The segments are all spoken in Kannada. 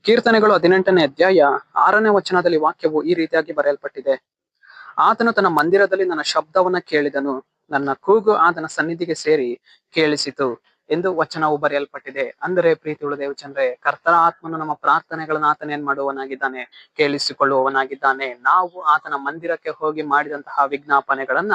ಕೀರ್ತನೆಗಳು 18ನೇ ಅಧ್ಯಾಯ 6ನೇ ವಚನದಲ್ಲಿ ವಾಕ್ಯವು ಈ ರೀತಿಯಾಗಿ ಬರೆಯಲ್ಪಟ್ಟಿದೆ. ಆತನು ತನ್ನ ಮಂದಿರದಲ್ಲಿ ನನ್ನ ಶಬ್ದವನ್ನ ಕೇಳಿದನು, ನನ್ನ ಕೂಗು ಆತನ ಸನ್ನಿಧಿಗೆ ಸೇರಿ ಕೇಳಿಸಿತು ಎಂದು ವಚನವು ಬರೆಯಲ್ಪಟ್ಟಿದೆ. ಅಂದರೆ ಪ್ರೀತಿಯುಳ್ಳ ದೇವಜನರೇ, ಕರ್ತರ ಆತ್ಮನು ನಮ್ಮ ಪ್ರಾರ್ಥನೆಗಳನ್ನ ಆತನ ಏನ್ ಮಾಡುವವನಾಗಿದ್ದಾನೆ, ಕೇಳಿಸಿಕೊಳ್ಳುವವನಾಗಿದ್ದಾನೆ. ನಾವು ಆತನ ಮಂದಿರಕ್ಕೆ ಹೋಗಿ ಮಾಡಿದಂತಹ ವಿಜ್ಞಾಪನೆಗಳನ್ನ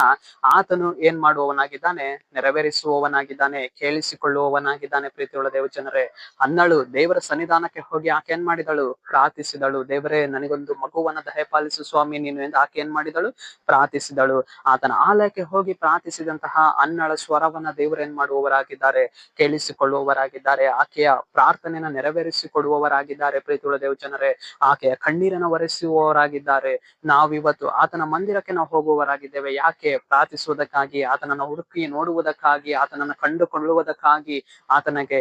ಆತನು ಏನ್ ಮಾಡುವವನಾಗಿದ್ದಾನೆ, ನೆರವೇರಿಸುವವನಾಗಿದ್ದಾನೆ, ಕೇಳಿಸಿಕೊಳ್ಳುವವನಾಗಿದ್ದಾನೆ. ಪ್ರೀತಿಯುಳ್ಳ ದೇವಜನರೇ, ಅನ್ನಳು ದೇವರ ಸನ್ನಿಧಾನಕ್ಕೆ ಹೋಗಿ ಆಕೆ ಏನ್ ಮಾಡಿದಳು, ಪ್ರಾರ್ಥಿಸಿದಳು. ದೇವರೇ, ನನಗೊಂದು ಮಗುವನ್ನ ದಯಪಾಲಿಸು ಸ್ವಾಮಿ ನೀನು ಎಂದು ಆಕೆ ಏನ್ ಮಾಡಿದಳು, ಪ್ರಾರ್ಥಿಸಿದಳು. ಆತನ ಆಲಯಕ್ಕೆ ಹೋಗಿ ಪ್ರಾರ್ಥಿಸಿದಂತಹ ಅನ್ನಳ ಸ್ವರವನ್ನ ದೇವರು ಏನ್ ಮಾಡುವವರಾಗಿದ್ದಾರೆ, ಕೇಳಿಸಿಕೊಳ್ಳುವವರಾಗಿದ್ದಾರೆ. ಆಕೆಯ ಪ್ರಾರ್ಥನೆಯನ್ನ ನೆರವೇರಿಸಿಕೊಡುವವರಾಗಿದ್ದಾರೆ. ಪ್ರೀತಿಯುಳ್ಳ ದೇವಜನರೇ, ಆಕೆಯ ಕಣ್ಣೀರನ್ನ ಒರೆಸುವವರಾಗಿದ್ದಾರೆ. ನಾವಿವತ್ತು ಆತನ ಮಂದಿರಕ್ಕೆ ನಾವು ಹೋಗುವವರಾಗಿದ್ದೇವೆ. ಯಾಕೆ? ಪ್ರಾರ್ಥಿಸುವುದಕ್ಕಾಗಿ, ಆತನನ್ನ ಹುಡುಕಿ ನೋಡುವುದಕ್ಕಾಗಿ, ಆತನನ್ನ ಕಂಡುಕೊಳ್ಳುವುದಕ್ಕಾಗಿ, ಆತನಿಗೆ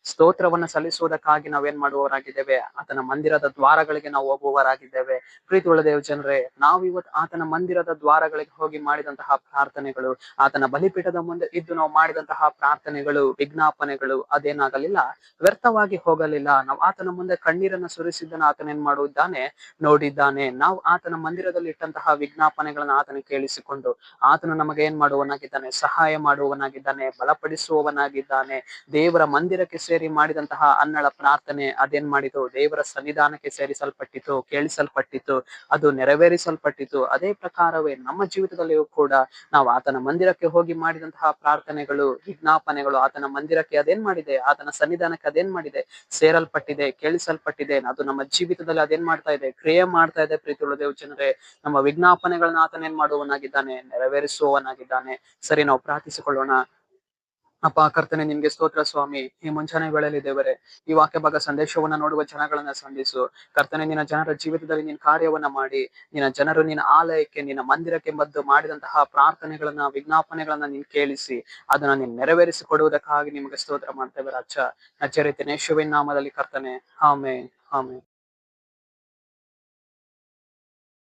ಸ್ತೋತ್ರವನ್ನ ಸಲ್ಲಿಸುವುದಕ್ಕಾಗಿ ನಾವೇನ್ ಮಾಡುವವರಾಗಿದ್ದೇವೆ, ಆತನ ಮಂದಿರದ ದ್ವಾರಗಳಿಗೆ ನಾವು ಹೋಗುವವರಾಗಿದ್ದೇವೆ. ಪ್ರೀತಿಯುಳ್ಳ ದೇವಜನರೇ, ನಾವು ಇವತ್ತು ಆತನ ಮಂದಿರದ ದ್ವಾರಗಳಿಗೆ ಹೋಗಿ ಮಾಡಿದಂತಹ ಪ್ರಾರ್ಥನೆಗಳು, ಆತನ ಬಲಿಪೀಠದ ಮುಂದೆ ಇದ್ದು ನಾವು ಮಾಡಿದಂತಹ ಪ್ರಾರ್ಥನೆಗಳು, ವಿಜ್ಞಾಪನೆಗಳು ಅದೇನಾಗಲಿಲ್ಲ, ವ್ಯರ್ಥವಾಗಿ ಹೋಗಲಿಲ್ಲ. ನಾವು ಆತನ ಮುಂದೆ ಕಣ್ಣೀರನ್ನ ಸುರಿಸಿದ್ದನ್ನು ಆತನ ಏನ್ ಮಾಡುತ್ತಾನೆ, ನೋಡಿದ್ದಾನೆ. ನಾವು ಆತನ ಮಂದಿರದಲ್ಲಿ ಇಟ್ಟಂತಹ ವಿಜ್ಞಾಪನೆಗಳನ್ನ ಆತನ ಕೇಳಿಸಿಕೊಂಡು ಆತನು ನಮಗೆ ಏನ್ ಮಾಡುವವನಾಗಿದ್ದಾನೆ, ಸಹಾಯ ಮಾಡುವವನಾಗಿದ್ದಾನೆ, ಬಲಪಡಿಸುವವನಾಗಿದ್ದಾನೆ. ದೇವರ ಮಂದಿರಕ್ಕೆ ಸೇರಿ ಮಾಡಿದಂತಹ ಅನ್ನಳ ಪ್ರಾರ್ಥನೆ ಅದೇನ್ ಮಾಡಿತು, ದೇವರ ಸನ್ನಿಧಾನಕ್ಕೆ ಸೇರಿಸಲ್ಪಟ್ಟಿತು, ಕೇಳಿಸಲ್ಪಟ್ಟಿತು, ಅದು ನೆರವೇರಿಸಲ್ಪಟ್ಟಿತು. ಅದೇ ಪ್ರಕಾರವೇ ನಮ್ಮ ಜೀವಿತದಲ್ಲಿಯೂ ಕೂಡ ನಾವು ಆತನ ಮಂದಿರಕ್ಕೆ ಹೋಗಿ ಮಾಡಿದಂತಹ ಪ್ರಾರ್ಥನೆಗಳು, ವಿಜ್ಞಾಪನೆಗಳು ಆತನ ಮಂದಿರಕ್ಕೆ ಅದೇನ್ ಮಾಡಿದೆ, ಆತನ ಸನ್ನಿಧಾನಕ್ಕೆ ಅದೇನ್ ಮಾಡಿದೆ, ಸೇರಲ್ಪಟ್ಟಿದೆ, ಕೇಳಿಸಲ್ಪಟ್ಟಿದೆ. ಅದು ನಮ್ಮ ಜೀವಿತದಲ್ಲಿ ಅದೇನ್ ಮಾಡ್ತಾ ಇದೆ, ಕ್ರಿಯೆ ಮಾಡ್ತಾ ಇದೆ. ಪ್ರೀತಿಯುಳ್ಳ ದೇವಜನರೇ, ನಮ್ಮ ವಿಜ್ಞಾಪನೆಗಳನ್ನ ಆತನ ಏನ್ ಮಾಡುವವನಾಗಿದ್ದಾನೆ, ನೆರವೇರಿಸುವವನಾಗಿದ್ದಾನೆ. ಸರಿ, ನಾವು ಪ್ರಾರ್ಥಿಸಿಕೊಳ್ಳೋಣ. ಅಪ್ಪ ಕರ್ತನೆ, ನಿಮ್ಗೆ ಸ್ತೋತ್ರ ಸ್ವಾಮಿ. ಈ ಮುಂಚಾನೆ ವೇಳೆಯಲ್ಲಿ ದೇವರೇ, ಈ ವಾಕ್ಯ ಭಾಗ ಸಂದೇಶವನ್ನ ನೋಡುವ ಜನಗಳನ್ನ ಸಂಧಿಸು ಕರ್ತನೆ. ನಿನ್ನ ಜನರ ಜೀವಿತದಲ್ಲಿ ನಿನ್ನ ಕಾರ್ಯವನ್ನ ಮಾಡಿ, ನಿನ್ನ ಜನರು ನಿನ್ನ ಆಲಯಕ್ಕೆ, ನಿನ್ನ ಮಂದಿರಕ್ಕೆ ಬಂದು ಮಾಡಿದಂತಹ ಪ್ರಾರ್ಥನೆಗಳನ್ನ, ವಿಜ್ಞಾಪನೆಗಳನ್ನ ನೀನ್ ಕೇಳಿಸಿ ಅದನ್ನ ನೀನ್ ನೆರವೇರಿಸಿ ಕೊಡುವುದಕ್ಕಾಗಿ ನಿಮಗೆ ಸ್ತೋತ್ರ ಮಾಡ್ತೇವೆ ರಾಜ. ನಜರೇತಿನ ಯೇಸುವಿನ ನಾಮದಲ್ಲಿ ಕರ್ತನೆ, ಆಮೆನ್, ಆಮೆನ್.